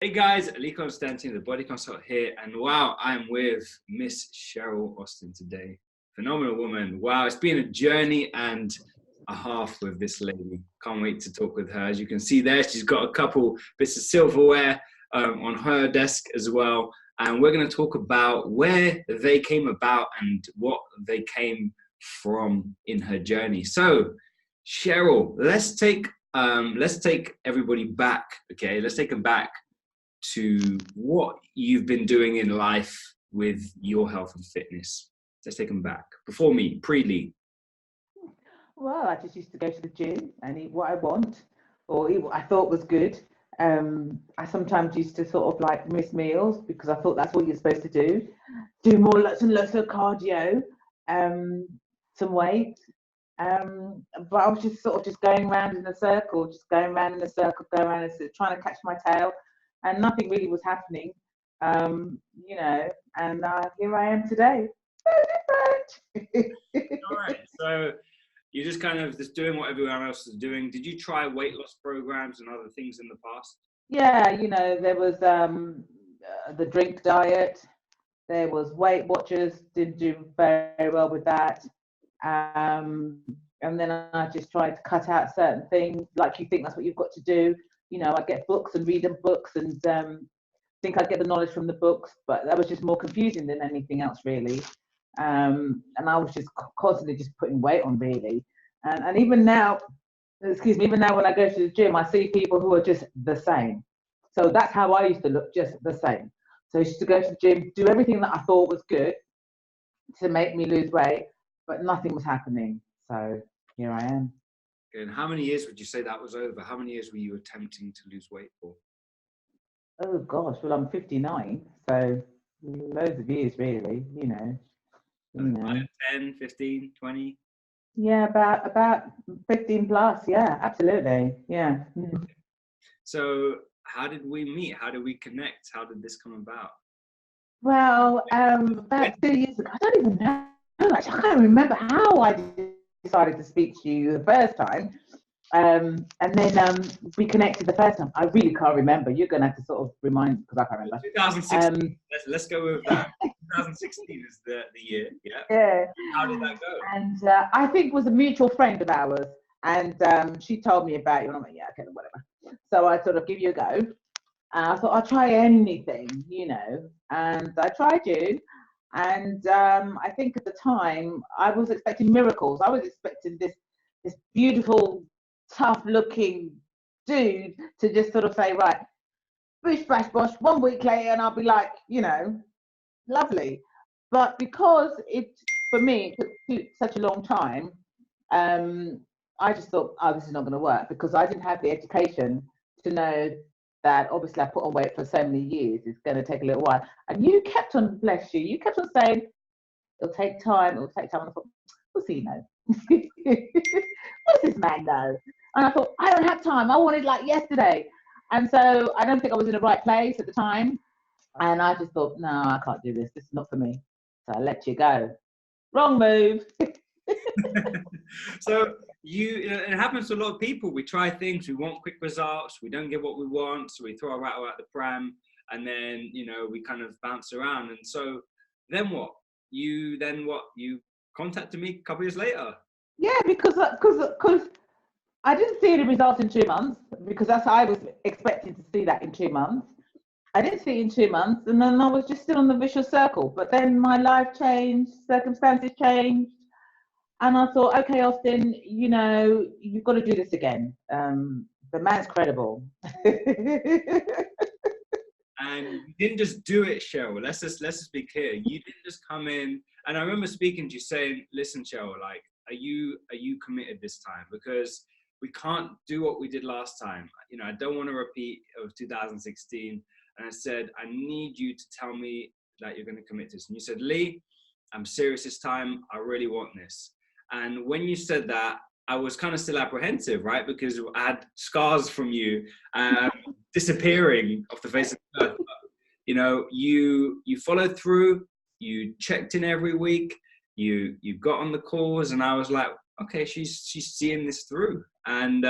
Hey guys, Ali Constantine, the Body Consult here, and wow, I'm with Miss Cheryl Austin today. Phenomenal woman. Wow, it's been a journey and a half with this lady. Can't wait to talk with her. As you can see there, she's got a couple bits of silverware on her desk as well. And we're going to talk about where they came about and what they came from in her journey. So, Cheryl, let's take everybody back. Okay, let's take them back to what you've been doing in life with your health and fitness. Let's take them back. Before me, pre-Lee. Well, I just used to go to the gym and eat what I want or eat what I thought was good. I sometimes used to sort of like miss meals because I thought that's what you're supposed to do. Do more lots and lots of cardio, some weight. But I was just sort of just going around in a circle, just going around in a circle, going around in a circle, trying to catch my tail, and nothing really was happening. And here I am today. So different. All right. So you're just kind of just doing what everyone else is doing. Did you try weight loss programs and other things in the past? Yeah, there was the drink diet. There was Weight Watchers, didn't do very well with that. And then I just tried to cut out certain things, like you think that's what you've got to do. I get books and read them books and think I get the knowledge from the books, but that was just more confusing than anything else, really. And I was just constantly just putting weight on, really. And even now, even now when I go to the gym, I see people who are just the same. So that's how I used to look, just the same. So I used to go to the gym, do everything that I thought was good to make me lose weight, but nothing was happening. So here I am. And how many years would you say that was over? How many years were you attempting to lose weight for? Oh gosh, well I'm 59, so loads of years really, you know. 10, 15, 20? Yeah, about 15 plus. Yeah, absolutely. Yeah. So how did we meet? How did we connect? How did this come about? Well, about 2 years ago, I don't even know. Actually, I can't remember how I decided to speak to you the first time. And then we connected the first time. I really can't remember. You're going to have to sort of remind because I can't remember. 2016. Let's go with that. 2016 is the year. Yeah. Yeah. How did that go? And I think it was a mutual friend of ours. And she told me about you. And I'm like, yeah, okay, whatever. So I sort of give you a go. I thought I'll try anything, and I tried you. And I think at the time I was expecting miracles. I was expecting this beautiful, tough-looking dude to just sort of say, right, boosh, bash, bosh, 1 week later, and I'll be like, lovely. But because for me, it took such a long time, I just thought, oh, this is not going to work because I didn't have the education to know that obviously I put on weight for so many years. It's going to take a little while. And you kept on, bless you, you kept on saying, it'll take time, it'll take time. And I thought, what's he know? What's this man know? And I thought, I don't have time. I wanted like yesterday. And so I don't think I was in the right place at the time. And I just thought, no, I can't do this. This is not for me. So I let you go. Wrong move. So it happens to a lot of people. We try things, we want quick results, we don't get what we want, so we throw our rattle out the pram, and then we kind of bounce around. And so then what? You contacted me a couple years later. Yeah, because I didn't see any results in 2 months because that's how I was expecting to see that in 2 months. I didn't see it in 2 months, and then I was just still in the vicious circle. But then my life changed, circumstances changed. And I thought, okay, Austin, you've got to do this again. The man's credible. And you didn't just do it, Cheryl. Let's just be clear. You didn't just come in. And I remember speaking to you saying, listen, Cheryl, like, are you committed this time? Because we can't do what we did last time. I don't want to repeat of 2016. And I said, I need you to tell me that you're going to commit to this. And you said, Lee, I'm serious this time. I really want this. And when you said that, I was kind of still apprehensive, right? Because I had scars from you disappearing off the face of the earth. You followed through, you checked in every week, you got on the calls, and I was like, okay, she's seeing this through. And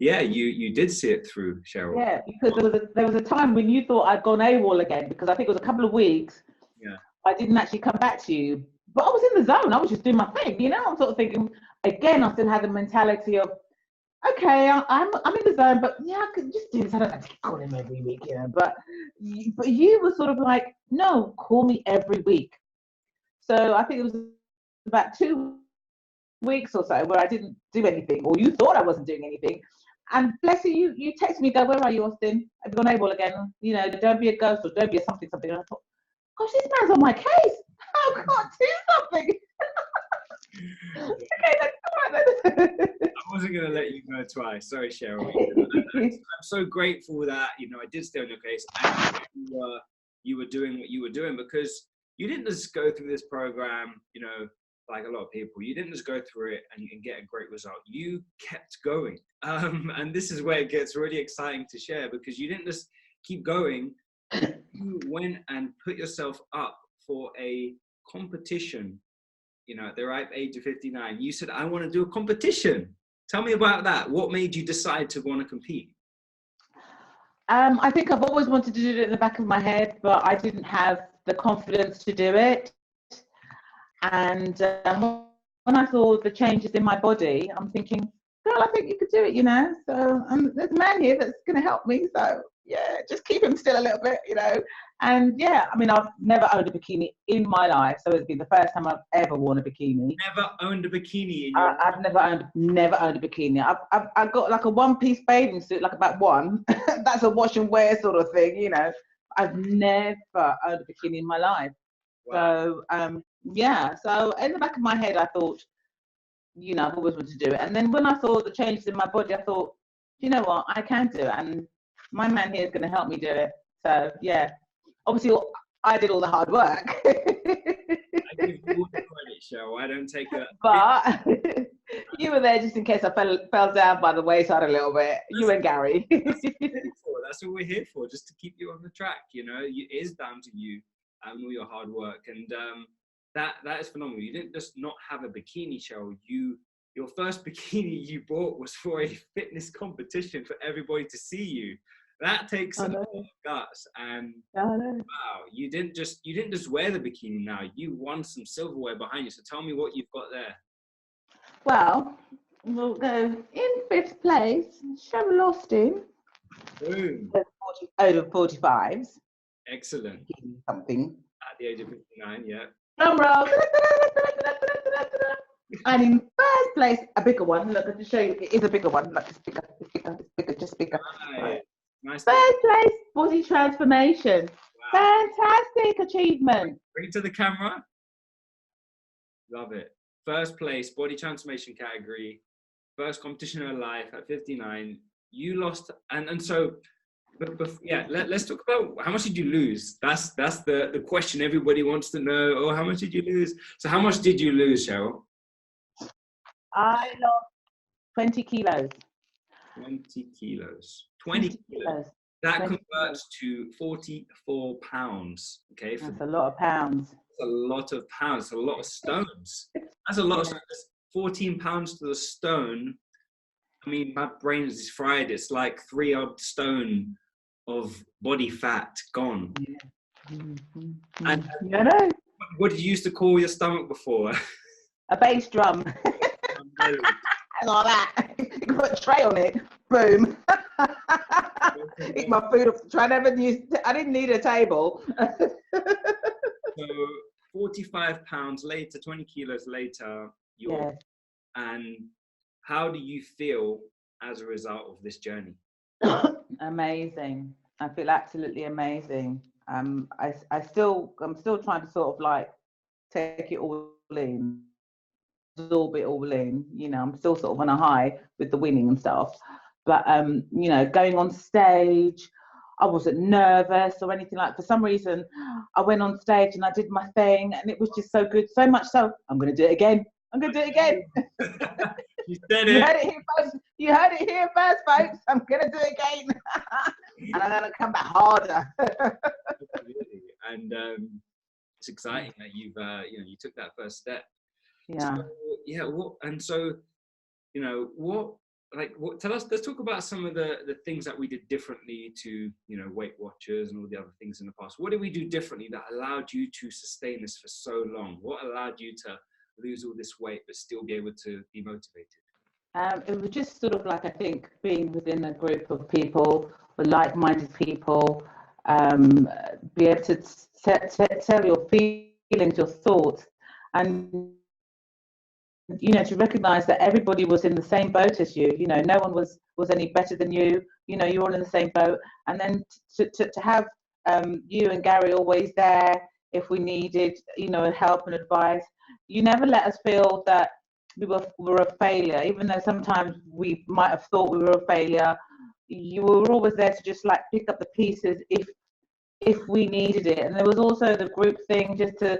yeah, you did see it through, Cheryl. Yeah, because there was a time when you thought I'd gone AWOL again, because I think it was a couple of weeks Yeah. I didn't actually come back to you. But I was in the zone. I was just doing my thing, you know. I'm sort of thinking again. I still had the mentality of, okay, I'm in the zone, but yeah, I could just do this. I don't have to call him every week, you know. But you were sort of like, no, call me every week. So I think it was about 2 weeks or so where I didn't do anything, or you thought I wasn't doing anything. And bless you, you text me, go, where are you, Austin? Have you gone AWOL again? You know, don't be a ghost or don't be a something. And I thought, gosh, this man's on my case. How can I do something? Okay, then, all right then. I wasn't going to let you go twice. Sorry, Cheryl. I'm so grateful that, I did stay on your case and you were doing what you were doing, because you didn't just go through this program, like a lot of people. You didn't just go through it and get a great result. You kept going. And this is where it gets really exciting to share, because you didn't just keep going. You went and put yourself up for a competition, at the ripe age of 59. You said, I want to do a competition. Tell me about that. What made you decide to want to compete? I think I've always wanted to do it in the back of my head, but I didn't have the confidence to do it. And when I saw the changes in my body, I'm thinking, girl, I think you could do it, So there's a man here that's going to help me. So yeah, just keep him still a little bit, And yeah, I mean, I've never owned a bikini in my life, so it's been the first time I've ever worn a bikini. Never owned a bikini in your life? I've never owned a bikini. I've got like a one-piece bathing suit, like about one. That's a wash and wear sort of thing, I've never owned a bikini in my life. Wow. So yeah. So in the back of my head, I thought, I've always wanted to do it. And then when I saw the changes in my body, I thought, you know what, I can do it, and my man here is going to help me do it. So yeah, obviously I did all the hard work. I give you all the credit, Cheryl. I don't take it. But you were there just in case I fell down by the wayside a little bit. You and Gary. That's what we're here for, just to keep you on the track. It is down to you and all your hard work, and that is phenomenal. You didn't just not have a bikini, Cheryl. Your first bikini you bought was for a fitness competition for everybody to see you. That takes a lot of guts, and wow, you didn't just wear the bikini. Now you won some silverware behind you. So tell me what you've got there. Well, we'll go in 5th place, Cheryl Austin. Boom. Over 45s. Excellent. Something. At the age of 59, yeah. Drum roll. And in 1st place, a bigger one. Look, I can show you. It is a bigger one. Look, it's bigger, just bigger. Right. Nice. 1st place, body transformation. Wow. Fantastic achievement. Bring it to the camera. Love it. 1st place, body transformation category. 1st competition in life at 59. You lost, and so, yeah. Let's talk about how much did you lose. That's the question everybody wants to know. Oh, how much did you lose? So how much did you lose, Cheryl? I lost 20 kilos. 20 kilos. 20 kilos. That converts to 44 pounds. Okay. That's a lot of pounds. That's a lot of pounds. That's a lot of stones. That's a lot of stones. 14 pounds to the stone. I mean, my brain is fried. It's like 3 odd stone of body fat gone. Yeah. Mm-hmm. And what did you used to call your stomach before? A bass drum. And all that. You can put a tray on it. Boom. Eat my food off the tray. I didn't need a table. So 45 pounds later, 20 kilos later, and how do you feel as a result of this journey? Amazing. I feel absolutely amazing. I'm still trying to sort of like take it all in, absorb it all in. I'm still sort of on a high with the winning and stuff. But going on stage, I wasn't nervous or anything like. For some reason, I went on stage and I did my thing, and it was just so good. So much so, I'm going to do it again. You said it. You heard it here first, folks. I'm going to do it again. And I'm going to come back harder. Absolutely. And it's exciting that you took that first step. Yeah. So, what like, tell us, let's talk about some of the things that we did differently to, you know, Weight Watchers and all the other things in the past. What did we do differently that allowed you to sustain this for so long? What allowed you to lose all this weight but still be able to be motivated? It was just sort of like, I think, being within a group of people, with like-minded people, be able to tell your feelings, your thoughts, and you know, to recognize that everybody was in the same boat as you. You know, no one was any better than you. You know, you're all in the same boat. And then to have you and Gary always there if we needed, you know, help and advice. You never let us feel that were a failure, even though sometimes we might have thought we were a failure. You were always there to just like pick up the pieces if we needed it. And there was also the group thing, just to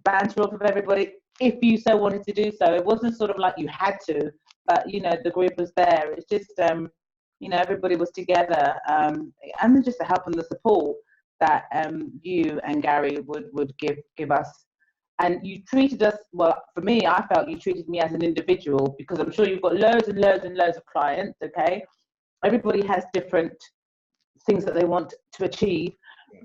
banter off of everybody if you so wanted to do so. It wasn't sort of like you had to, but you know, the group was there. It's just you know, everybody was together, and then just the help and the support that you and Gary would give us. And you treated us, well, for me, I felt you treated me as an individual, because I'm sure you've got loads and loads and loads of clients, okay? Everybody has different things that they want to achieve,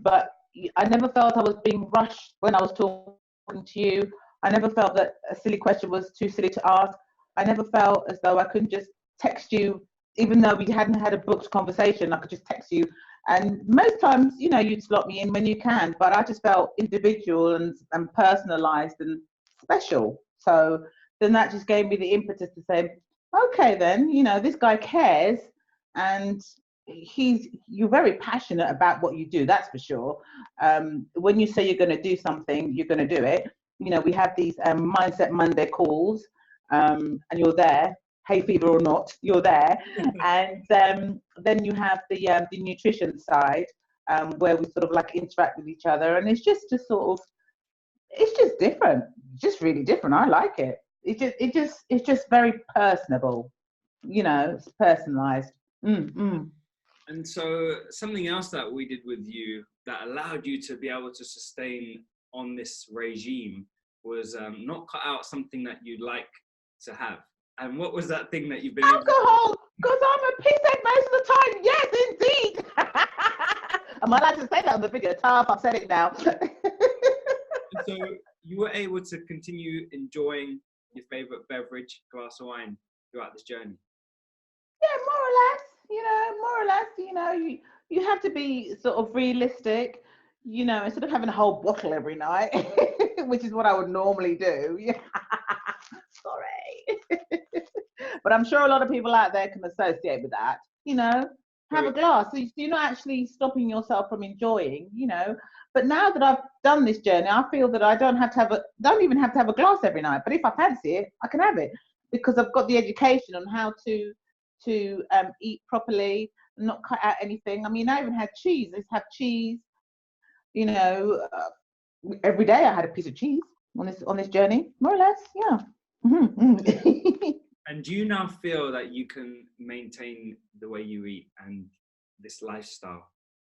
but I never felt I was being rushed when I was talking to you. I never felt that a silly question was too silly to ask. I never felt as though I couldn't just text you, even though we hadn't had a booked conversation. I could just text you, and most times, you know, you'd slot me in when you can, but I just felt individual and personalized and special. So then that just gave me the impetus to say, okay, then, you know, this guy cares, and you're very passionate about what you do, that's for sure. When you say you're going to do something, you're going to do it. You know, we have these Mindset Monday calls, and you're there, hay fever or not, you're there. And then you have the nutrition side, where we sort of like interact with each other, and it's just it's just different, just really different. I like it. It's just very personable, you know, it's personalized. And so something else that we did with you that allowed you to be able to sustain on this regime was not cut out something that you'd like to have. And what was that thing that you've been Alcohol, because I'm a pisshead most of the time. Yes, indeed. Am I allowed to say that on the video? Tough, I've said it now. So you were able to continue enjoying your favorite beverage, glass of wine, throughout this journey? Yeah, more or less. You know, more or less. You know, you have to be sort of realistic. You know, instead of having a whole bottle every night, which is what I would normally do. Yeah. Sorry. But I'm sure a lot of people out there can associate with that. You know, have a glass. So you're not actually stopping yourself from enjoying, you know. But now that I've done this journey, I feel that I don't even have to have a glass every night. But if I fancy it, I can have it, because I've got the education on how to eat properly, not cut out anything. I mean, I even had cheese. I used to have cheese, you know, every day. I had a piece of cheese on this journey, more or less. Yeah. Mm-hmm. And do you now feel that you can maintain the way you eat and this lifestyle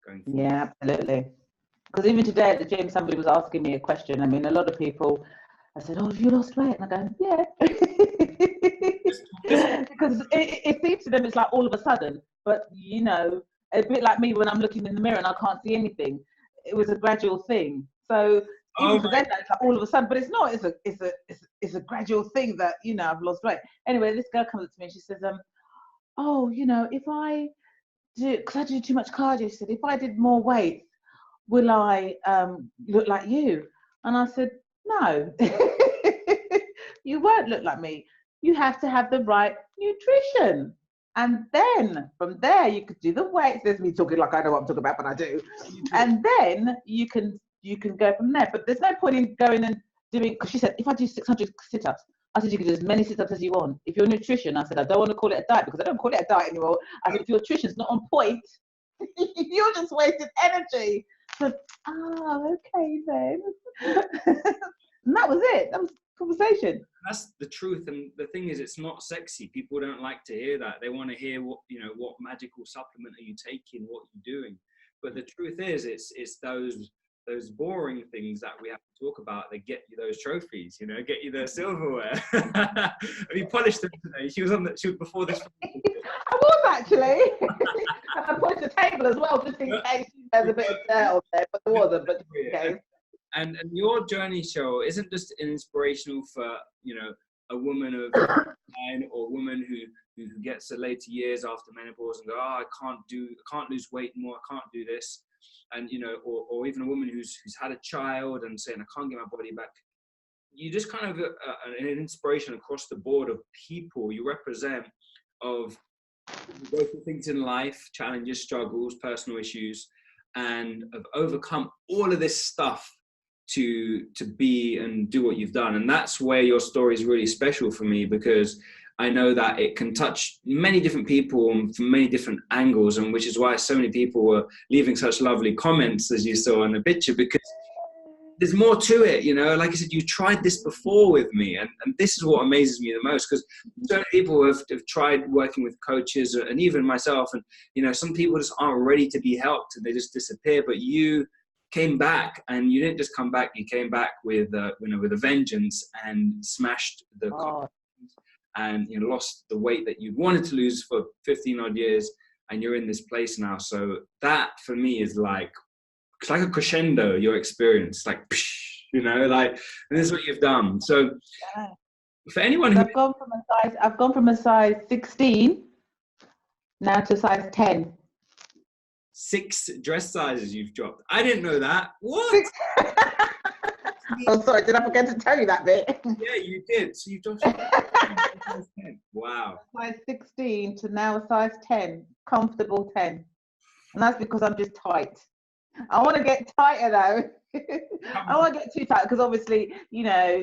going forward? Yeah, absolutely. Because even today at the gym, somebody was asking me a question. I mean, a lot of people, I said, "Oh, have you lost weight?" And I go, "Yeah." Because it seems to them it's like all of a sudden, but you know, a bit like me when I'm looking in the mirror and I can't see anything. It was a gradual thing. So even for them, it's like all of a sudden, but it's not. It's a gradual thing that, you know, I've lost weight. Anyway, this girl comes up to me and she says, "Oh, you know, if I do, because I do too much cardio," she said, "if I did more weight, will I look like you?" And I said, "No, you won't look like me. You have to have the right nutrition. And then from there, you could do the weights." There's me talking like I know what I'm talking about, but I do. And then you can go from there. But there's no point in going and doing, because she said, if I do 600 sit-ups, I said, you can do as many sit-ups as you want. If your nutrition, I said, I don't want to call it a diet, because I don't call it a diet anymore. I said, if your nutrition's not on point, you're just wasting energy. So, okay then. And that was it. That was conversation. That's the truth. And the thing is, it's not sexy. People don't like to hear that. They want to hear what, you know, what magical supplement are you taking, what you're doing. But the truth is, it's those those boring things that we have to talk about that get you those trophies, you know, get you the silverware. Have you polished them today? She was before this. I was actually. And I polished the table as well, just in case there's a bit of dirt on there, but there wasn't, but just in case. And your journey, show isn't just inspirational for, you know, a woman of nine or a woman who gets to later years after menopause and go, oh, I can't lose weight more, I can't do this. And, you know, or even a woman who's had a child and saying, I can't get my body back. You just kind of an inspiration across the board of people you represent, of go through things in life, challenges, struggles, personal issues, and have overcome all of this stuff to be and do what you've done. And that's where your story is really special for me, because I know that it can touch many different people from many different angles, and which is why so many people were leaving such lovely comments, as you saw in the picture, because there's more to it, you know. Like I said, you tried this before with me, and this is what amazes me the most, because so many people have tried working with coaches, and even myself, and, you know, some people just aren't ready to be helped and they just disappear. But you came back, and you didn't just come back, you came back with you know, with a vengeance, and smashed the and, you know, lost the weight that you wanted to lose for 15 odd years, and you're in this place now. So that for me is like, it's like a crescendo, your experience, like, you know, like, and this is what you've done. So for anyone who... I've gone from a size 16 now to size 10. 6 dress sizes you've dropped. I didn't know that. What? Oh, sorry, did I forget to tell you that bit? Yeah, you did. So you've dropped size 10. Wow. Size 16 to now a size 10, comfortable 10. And that's because I'm just tight. I want to get tighter though. I don't want to get too tight, because obviously, you know,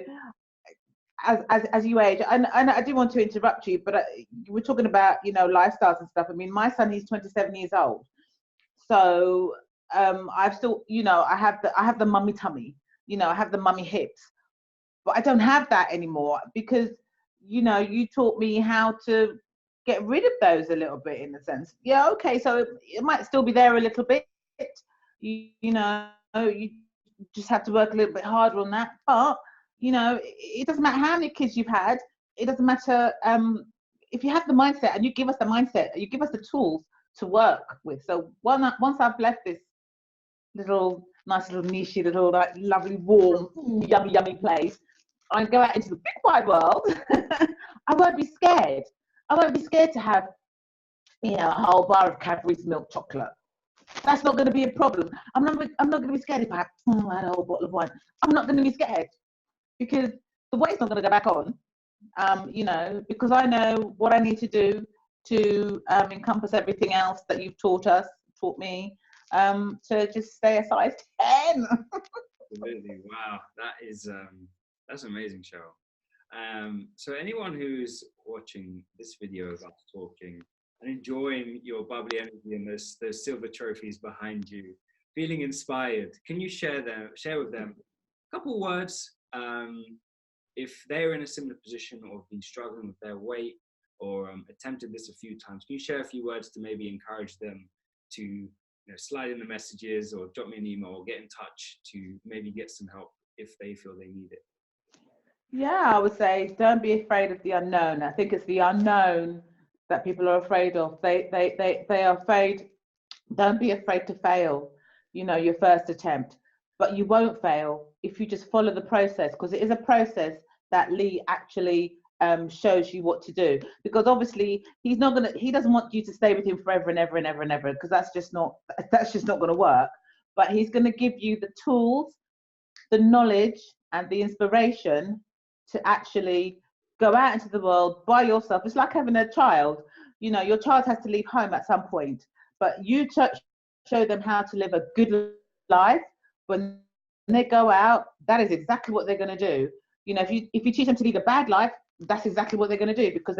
as you age, and I do want to interrupt you, but we're talking about, you know, lifestyles and stuff. I mean, my son, he's 27 years old. So I've still, you know, I have the mummy tummy, you know, I have the mummy hips, but I don't have that anymore, because, you know, you taught me how to get rid of those a little bit, in a sense. Yeah, okay, so it might still be there a little bit. You know, you just have to work a little bit harder on that. But, you know, it doesn't matter how many kids you've had. It doesn't matter if you have the mindset, and you give us the mindset, you give us the tools to work with. So once I've left this nice little niche, little like lovely, warm, yummy place, I go out into the big wide world. I won't be scared. I won't be scared to have, you know, a whole bar of Cadbury's milk chocolate. That's not going to be a problem. I'm not going to be scared if I have a whole bottle of wine. I'm not going to be scared, because the weight's not going to go back on. You know, because I know what I need to do to encompass everything else that you've taught me, to just stay a size 10. Absolutely. Wow. That is, that's amazing, Cheryl. So anyone who's watching this video of us talking and enjoying your bubbly energy and those silver trophies behind you, feeling inspired, can you share with them a couple words, if they're in a similar position or have been struggling with their weight, or attempted this a few times? Can you share a few words to maybe encourage them to, you know, slide in the messages or drop me an email or get in touch to maybe get some help if they feel they need it? Yeah, I would say don't be afraid of the unknown. I think it's the unknown that people are afraid of. They are afraid. Don't be afraid to fail, you know, your first attempt. But you won't fail if you just follow the process, because it is a process that Lee actually shows you what to do. Because obviously he doesn't want you to stay with him forever and ever and ever and ever, because that's just not going to work. But he's going to give you the tools, the knowledge, and the inspiration to actually go out into the world by yourself. It's like having a child. You know, your child has to leave home at some point, but you show them how to live a good life. When they go out, that is exactly what they're going to do. You know, if you teach them to lead a bad life, that's exactly what they're going to do, because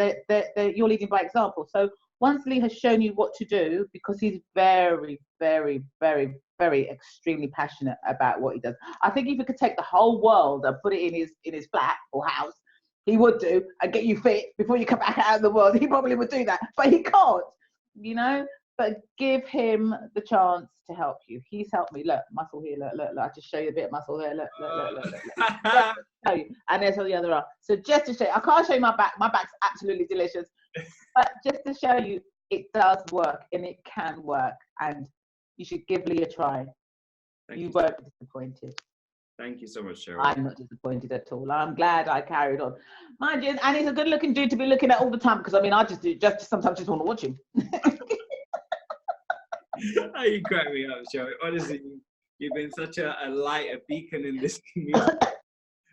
you're leading by example. So once Lee has shown you what to do, because he's very, very, very, very extremely passionate about what he does. I think if he could take the whole world and put it in his flat or house, he would do, and get you fit before you come back out of the world. He probably would do that, but he can't, you know. but give him the chance to help you. He's helped me. Look, muscle here. Look. I just show you a bit of muscle there. Look. Just to show you. And there's all the other arm. So just to show you, I can't show you my back. My back's absolutely delicious. But just to show you, it does work and it can work. And you should give Lee a try. You won't be disappointed. Thank you so much, Cheryl. I'm not disappointed at all. I'm glad I carried on. Mind you, and he's a good looking dude to be looking at all the time, because I mean, I just sometimes just want to watch him. Oh, you crack me up, Cheryl. Honestly, you've been such a light, a beacon in this community.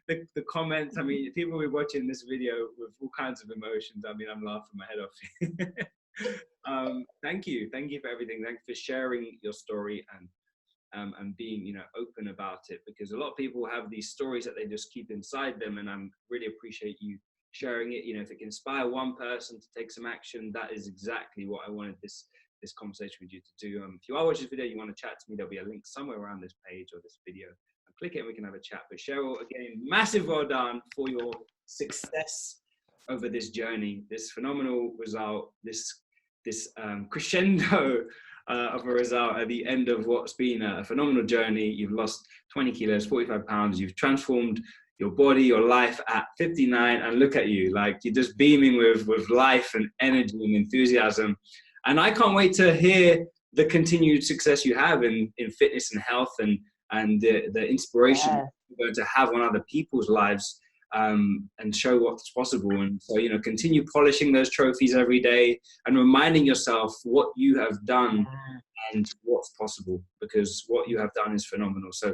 The comments, I mean, people will be watching this video with all kinds of emotions. I mean, I'm laughing my head off. Thank you for everything. Thank you for sharing your story and being, you know, open about it, because a lot of people have these stories that they just keep inside them, and I really appreciate you sharing it. You know, if it can inspire one person to take some action, that is exactly what I wanted this conversation with you to do. If you are watching this video, you want to chat to me, there'll be a link somewhere around this page or this video. Click it and we can have a chat. But Cheryl, again, massive well done for your success over this journey, this phenomenal result, this crescendo of a result at the end of what's been a phenomenal journey. You've lost 20 kilos, 45 pounds. You've transformed your body, your life at 59, and look at you, like you're just beaming with life and energy and enthusiasm. And I can't wait to hear the continued success you have in fitness and health, and the inspiration you're going to have on other people's lives, and show what's possible. And so, you know, continue polishing those trophies every day and reminding yourself what you have done and what's possible, because what you have done is phenomenal. So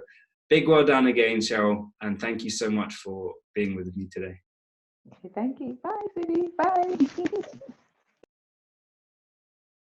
big well done again, Cheryl, and thank you so much for being with me today. Thank you. Bye, sweetie. Bye.